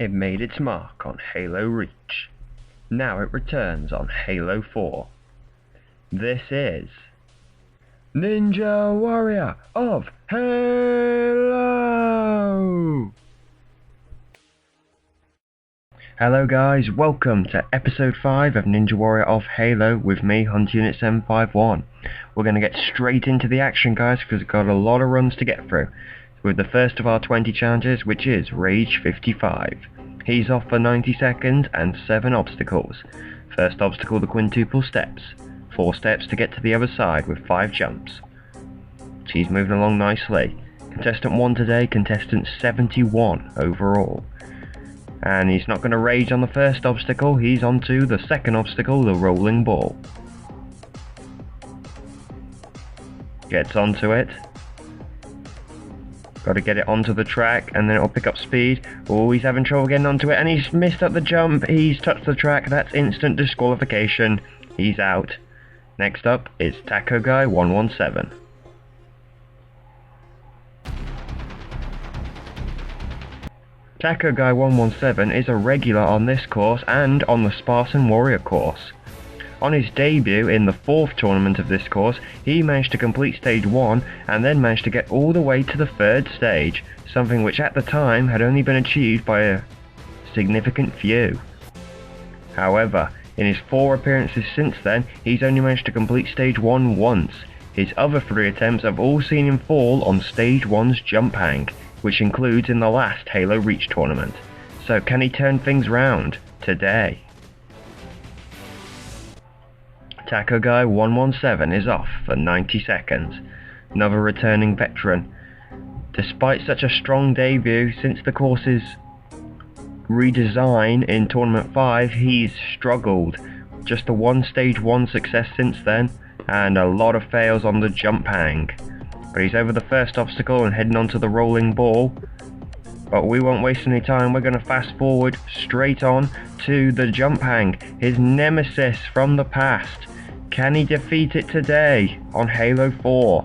It made its mark on Halo Reach. Now it returns on Halo 4. This is Ninja Warrior of Halo! Hello guys, welcome to episode 5 of Ninja Warrior of Halo with me, Hunt Unit 751. We're going to get straight into the action guys because we've got a lot of runs to get through. With the first of our 20 challenges, which is Rage 55. He's off for 90 seconds and 7 obstacles. First obstacle, the quintuple steps. 4 steps to get to the other side with 5 jumps. She's moving along nicely. Contestant 1 today, contestant 71 overall. And he's not going to rage on the first obstacle, he's on to the second obstacle, the rolling ball. Gets onto it. Got to get it onto the track and then it'll pick up speed. Oh, he's having trouble getting onto it and he's missed up the jump. He's touched the track. That's instant disqualification. He's out. Next up is Taco Guy 117. Taco Guy 117 is a regular on this course and on the Spartan Warrior course. On his debut in the 4th tournament of this course, he managed to complete stage 1 and then managed to get all the way to the 3rd stage, something which at the time had only been achieved by a significant few. However, in his 4 appearances since then, he's only managed to complete stage 1 once. His other 3 attempts have all seen him fall on stage 1's jump hang, which includes in the last Halo Reach tournament. So can he turn things round today? Taco Guy 117 is off for 90 seconds. Another returning veteran. Despite such a strong debut since the course's redesign in Tournament 5, he's struggled. Just the 1 stage 1 success since then, and a lot of fails on the jump hang. But he's over the first obstacle and heading on to the rolling ball. But we won't waste any time, we're going to fast forward straight on to the jump hang, his nemesis from the past. Can he defeat it today on Halo 4?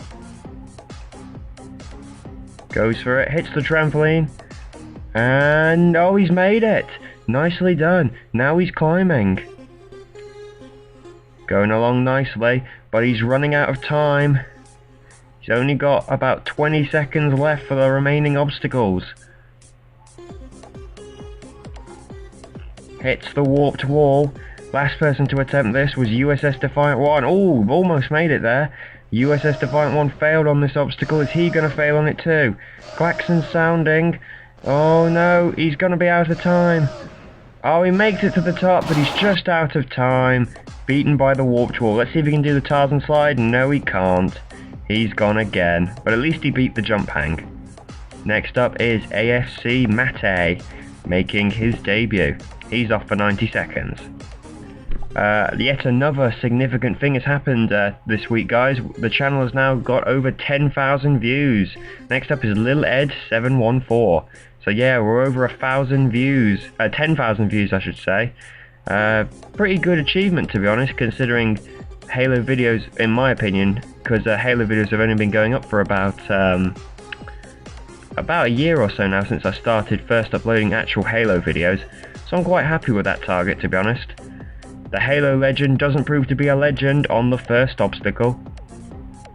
Goes for it, hits the trampoline, and oh, he's made it! Nicely done. Now he's climbing. Going along nicely, but he's running out of time. He's only got about 20 seconds left for the remaining obstacles. Hits the warped wall. Last person to attempt this was USS Defiant 1. Oh, almost made it there. USS Defiant 1 failed on this obstacle. Is he going to fail on it too? Klaxon sounding. Oh no, he's going to be out of time. Oh, he makes it to the top, but he's just out of time. Beaten by the warped wall. Let's see if he can do the Tarzan slide. No, he can't. He's gone again, but at least he beat the jump hang. Next up is AFC Mattay, making his debut. He's off for 90 seconds. Yet another significant thing has happened this week, guys. The channel has now got over 10,000 views. Next up is Lil Ed 714. So yeah, we're over 1,000 views, 10,000 views I should say. Pretty good achievement to be honest, considering Halo videos, in my opinion, because Halo videos have only been going up for about a year or so now since I started first uploading actual Halo videos. So I'm quite happy with that target to be honest. The Halo Legend doesn't prove to be a legend on the first obstacle.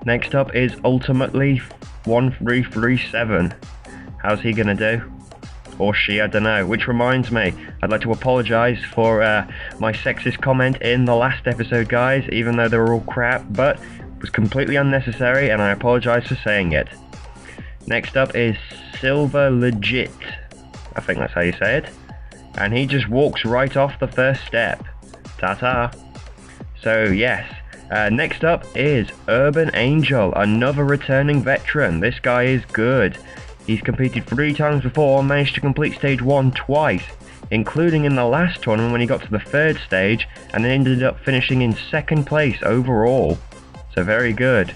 Next up is Ultimately 1337. How's he gonna do? Or she, I don't know. Which reminds me, I'd like to apologise for my sexist comment in the last episode, guys, even though they were all crap, but it was completely unnecessary and I apologise for saying it. Next up is SaneThe Legend. I think that's how you say it. And he just walks right off the first step. Ta-ta. So yes, next up is Urban Angel, another returning veteran. This guy is good. He's competed 3 times before, managed to complete stage 1 twice, including in the last tournament when he got to the 3rd stage and then ended up finishing in 2nd place overall. So very good.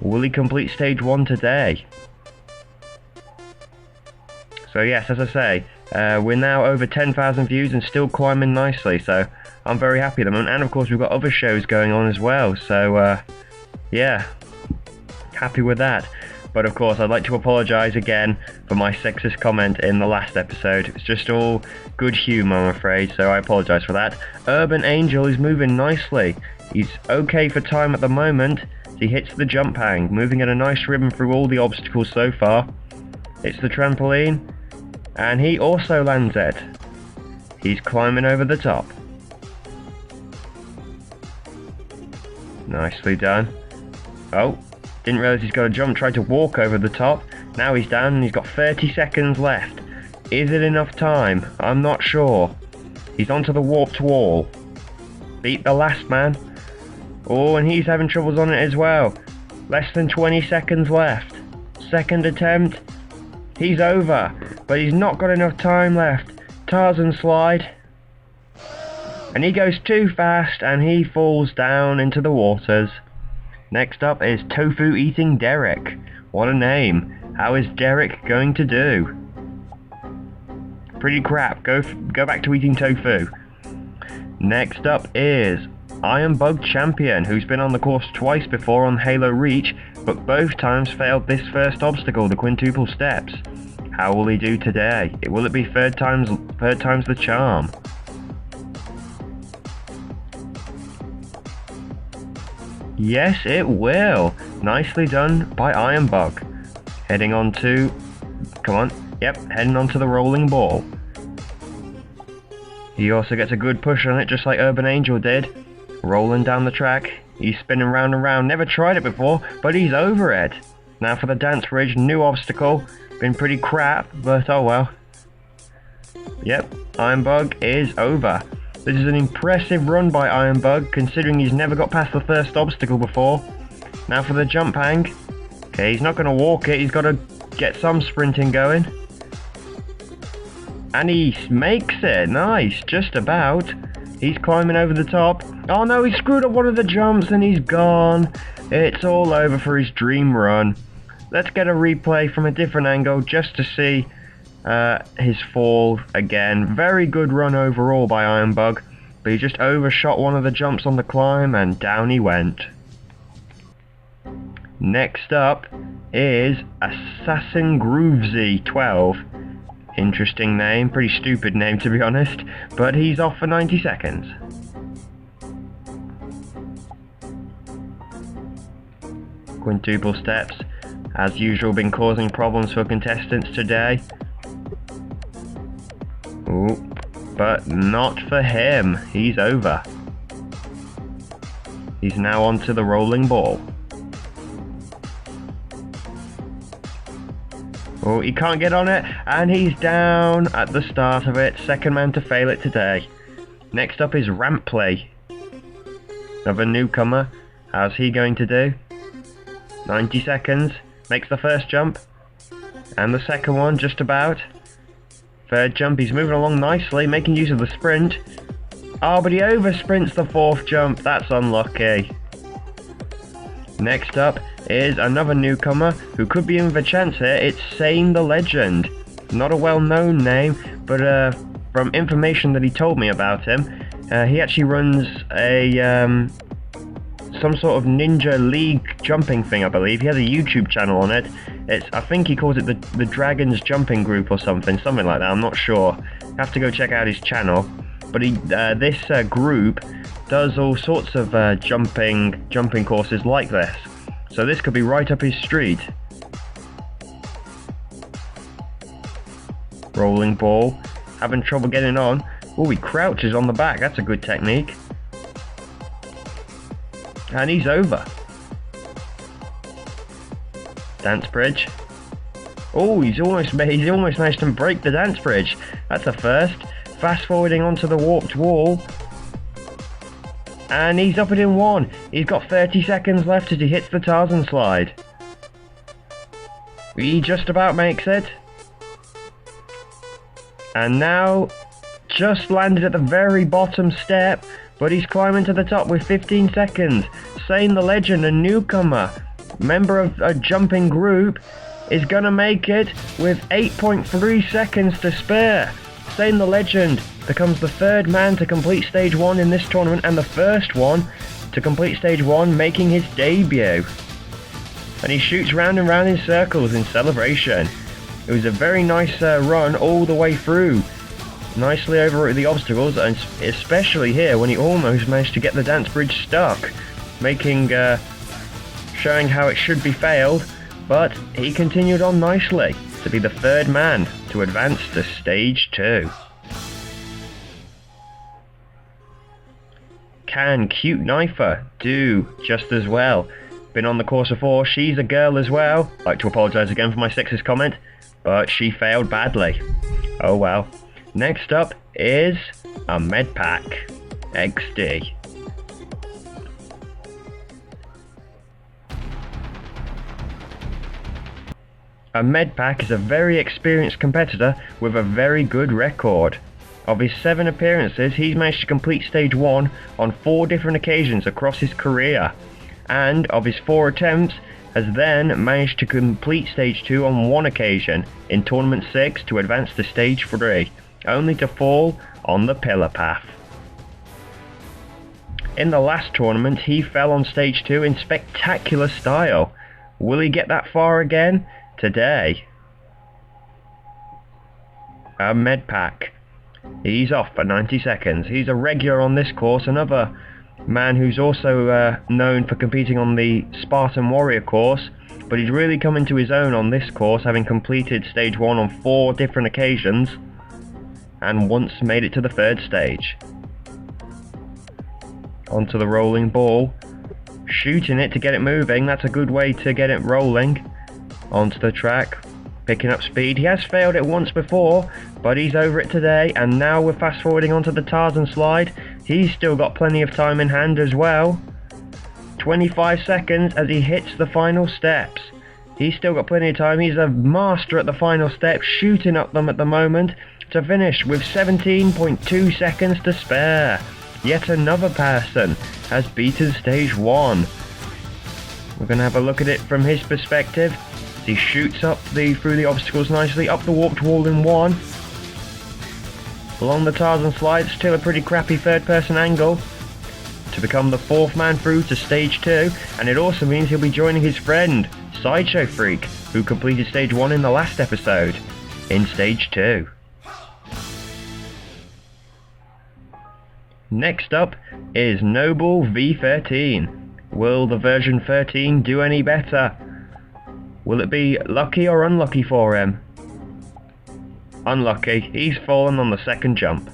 Will he complete stage 1 today? So yes, as I say, we're now over 10,000 views and still climbing nicely, so I'm very happy at the moment. And of course we've got other shows going on as well, so yeah, happy with that. But of course, I'd like to apologise again for my sexist comment in the last episode. It's just all good humour, I'm afraid, so I apologise for that. Urban Angel is moving nicely. He's okay for time at the moment. He hits the jump hang, moving at a nice rhythm through all the obstacles so far. Hits the trampoline, and he also lands it. He's climbing over the top. Nicely done. Oh, didn't realise he's got to jump, tried to walk over the top. Now he's down and he's got 30 seconds left. Is it enough time? I'm not sure. He's onto the warped wall. Beat the last man. Oh, and he's having troubles on it as well. Less than 20 seconds left. Second attempt. He's over, but he's not got enough time left. Tarzan slide. And he goes too fast and he falls down into the waters. Next up is TofuEating Derek. What a name. How is Derek going to do? Pretty crap. Go back to eating tofu. Next up is IronBugChampion, who's been on the course twice before on Halo Reach, but both times failed this first obstacle, the quintuple steps. How will he do today? Will it be third time's the charm? Yes, it will. Nicely done by IronBug. Heading on to... Come on. Yep, heading on to the rolling ball. He also gets a good push on it, just like Urban Angel did. Rolling down the track. He's spinning round and round. Never tried it before, but he's over it. Now for the dance bridge. New obstacle. Been pretty crap, but oh well. Yep, IronBug is over. This is an impressive run by IronBug, considering he's never got past the first obstacle before. Now for the jump hang. Okay, he's not going to walk it, he's got to get some sprinting going. And he makes it, nice, just about. He's climbing over the top. Oh no, he screwed up one of the jumps and he's gone. It's all over for his dream run. Let's get a replay from a different angle just to see his fall again. Very good run overall by IronBug, but he just overshot one of the jumps on the climb and down he went. Next up is Sasukemania 12. Interesting name, pretty stupid name to be honest, but he's off for 90 seconds. Quintuple steps, as usual, been causing problems for contestants today. Ooh, but not for him. He's over. He's now onto the rolling ball. Oh, he can't get on it, and he's down at the start of it. Second man to fail it today. Next up is Rampley. Another newcomer. How's he going to do? 90 seconds. Makes the first jump. And the second one, just about. Third jump, he's moving along nicely, making use of the sprint. Oh, but he oversprints the fourth jump. That's unlucky. Next up is another newcomer who could be in with a chance here. It's SaneThe Legend. Not a well-known name, but from information that he told me about him, he actually runs a some sort of ninja league jumping thing, I believe. He has a YouTube channel on it. I think he calls it the Dragons Jumping Group or something like that. I'm not sure. Have to go check out his channel. But this group does all sorts of jumping courses like this. So this could be right up his street. Rolling ball. Having trouble getting on. Oh, he crouches on the back. That's a good technique. And he's over. Dance bridge. Oh, he's almost managed to break the dance bridge. That's a first. Fast forwarding onto the warped wall. And he's up it in one. He's got 30 seconds left as he hits the Tarzan slide. He just about makes it. And now, just landed at the very bottom step, but he's climbing to the top with 15 seconds. SaneThe Legend, a newcomer, member of a jumping group, is gonna make it with 8.3 seconds to spare. SaneThe Legend becomes the third man to complete stage 1 in this tournament and the first one to complete stage 1, making his debut. and he shoots round and round in circles in celebration. It was a very nice run all the way through. Nicely over the obstacles, and especially here when he almost managed to get the dance bridge stuck, showing how it should be failed, but he continued on nicely to be the third man to advance to stage 2. Can Cute Knifer do just as well? Been on the course before, she's a girl as well. Like to apologise again for my sexist comment, but she failed badly. Oh well. Next up is a Medpack XD. A Medpack is a very experienced competitor with a very good record. Of his 7 appearances, he's managed to complete stage 1 on 4 different occasions across his career, and of his 4 attempts, has then managed to complete stage 2 on 1 occasion in tournament 6 to advance to stage 3, only to fall on the pillar path. In the last tournament, he fell on stage 2 in spectacular style. Will he get that far again today? A Medpack. He's off for 90 seconds. He's a regular on this course, another man who's also known for competing on the Spartan Warrior course, but he's really come into his own on this course, having completed stage 1 on 4 different occasions, and once made it to the 3rd stage. Onto the rolling ball, shooting it to get it moving. That's a good way to get it rolling. Onto the track, picking up speed. He has failed it once before, but he's over it today, and now we're fast forwarding onto the Tarzan slide. He's still got plenty of time in hand as well. 25 seconds as he hits the final steps. He's still got plenty of time. He's a master at the final steps, shooting up them at the moment to finish with 17.2 seconds to spare. Yet another person has beaten stage 1. We're going to have a look at it from his perspective. He shoots up through the obstacles nicely, up the warped wall in 1. Along the Tarzan slide, still a pretty crappy 3rd person angle to become the 4th man through to stage 2, and it also means he'll be joining his friend, Sideshow Freak, who completed stage 1 in the last episode, in stage 2. Next up is Noble V13. Will the version 13 do any better? Will it be lucky or unlucky for him? Unlucky, he's fallen on the 2nd jump.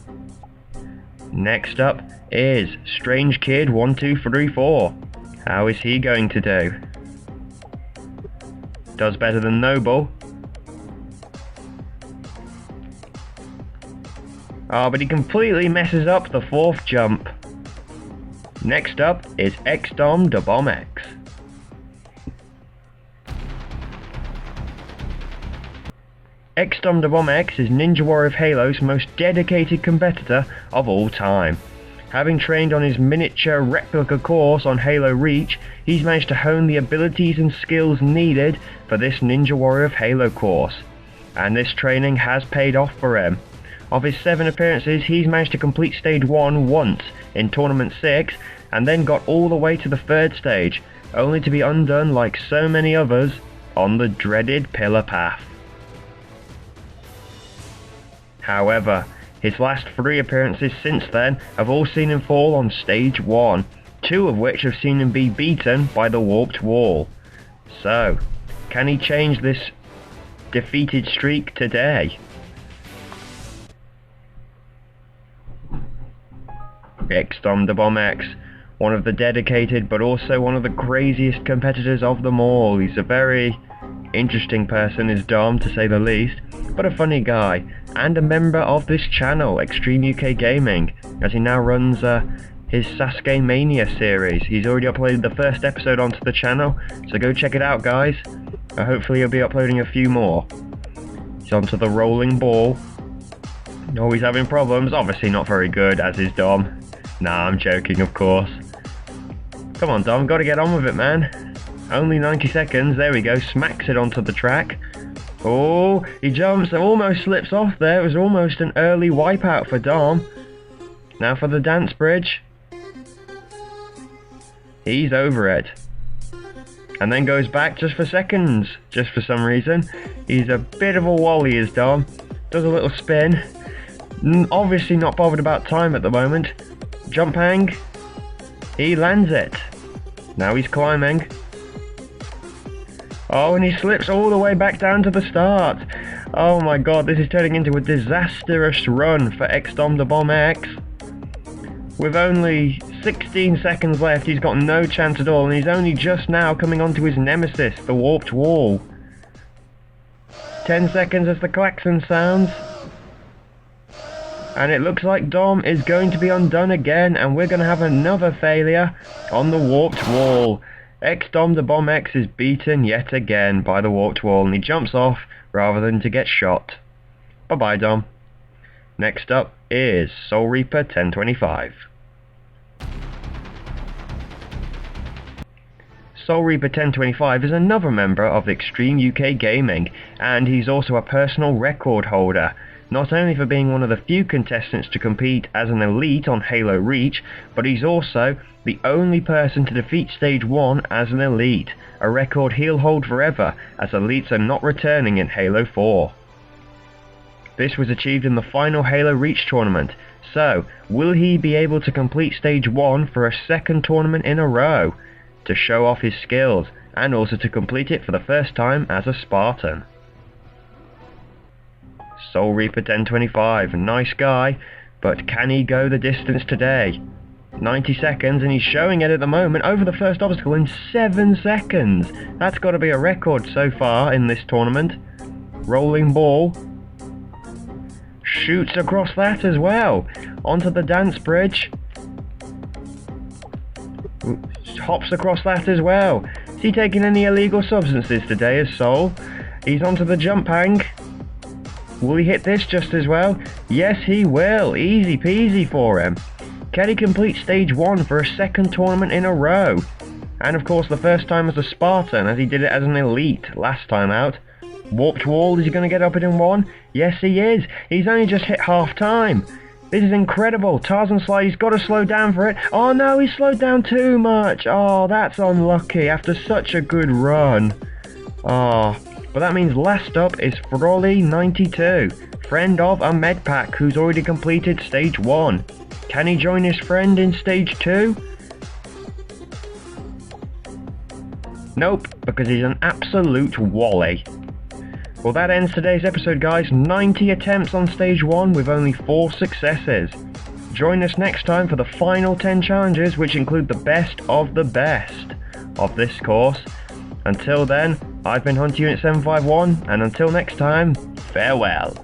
Next up is Strange Kid 1234. How is he going to do? Does better than Noble. Oh, but he completely messes up the 4th jump. Next up is xDOMdaBOMx. xDOMdaBOMx is Ninja Warrior of Halo's most dedicated competitor of all time. Having trained on his miniature replica course on Halo Reach, he's managed to hone the abilities and skills needed for this Ninja Warrior of Halo course, and this training has paid off for him. Of his 7 appearances, he's managed to complete stage 1 once in tournament 6, and then got all the way to the 3rd stage, only to be undone like so many others on the dreaded pillar path. However, his last 3 appearances since then have all seen him fall on stage 1, 2 of which have seen him be beaten by the warped wall. So, can he change this defeated streak today? xDOMdaBOMx, one of the dedicated but also one of the craziest competitors of them all. He's a very interesting person, is Dom, to say the least, but a funny guy, and a member of this channel, Extreme UK Gaming, as he now runs his Sasukemania series. He's already uploaded the 1st episode onto the channel, so go check it out, guys. Hopefully he'll be uploading a few more. He's onto the rolling ball. Always having problems, obviously not very good, as is Dom. Nah, I'm joking, of course. Come on, Dom, gotta get on with it, man. Only 90 seconds, there we go, smacks it onto the track. Oh, he jumps, almost slips off there. It was almost an early wipeout for Dom. Now for the dance bridge. He's over it. and then goes back just for seconds, just for some reason. He's a bit of a wally, is Dom. Does a little spin. Obviously not bothered about time at the moment. Jump hang. He lands it. Now he's climbing. Oh, and he slips all the way back down to the start. Oh my god, this is turning into a disastrous run for xDOMdaBOMx. With only 16 seconds left, he's got no chance at all, and he's only just now coming onto his nemesis, the warped wall. 10 seconds as the klaxon sounds. And it looks like Dom is going to be undone again, and we're going to have another failure on the warped wall. xDOMdaBOMx is beaten yet again by the warped wall, and he jumps off rather than to get shot. Bye bye, Dom. Next up is Soul Reaper 1025. Soul Reaper 1025 is another member of Extreme UK Gaming, and he's also a personal record holder, not only for being one of the few contestants to compete as an elite on Halo Reach, but he's also the only person to defeat Stage 1 as an elite, a record he'll hold forever, as elites are not returning in Halo 4. This was achieved in the final Halo Reach tournament, so will he be able to complete Stage 1 for a second tournament in a row, to show off his skills, and also to complete it for the first time as a Spartan? Soul Reaper 1025, nice guy, but can he go the distance today? 90 seconds, and he's showing it at the moment over the first obstacle in 7 seconds. That's got to be a record so far in this tournament. Rolling ball. Shoots across that as well. Onto the dance bridge. Hops across that as well. Is he taking any illegal substances today as Soul? He's onto the jump hang. Will he hit this just as well? Yes, he will. Easy peasy for him. Can he complete Stage 1 for a second tournament in a row? And of course the first time as a Spartan, as he did it as an elite last time out. Warped wall, is he going to get up it in one? Yes, he is. He's only just hit half time. This is incredible. Tarzan slide, he's got to slow down for it. Oh no, he slowed down too much. Oh, that's unlucky after such a good run. Oh, but that means last up is Frolly92, friend of a medpack who's already completed Stage 1. Can he join his friend in Stage 2? Nope, because he's an absolute wally. Well, that ends today's episode, guys. 90 attempts on Stage 1 with only 4 successes. Join us next time for the final 10 challenges, which include the best of this course. Until then, I've been HunterUnit751, and until next time, farewell.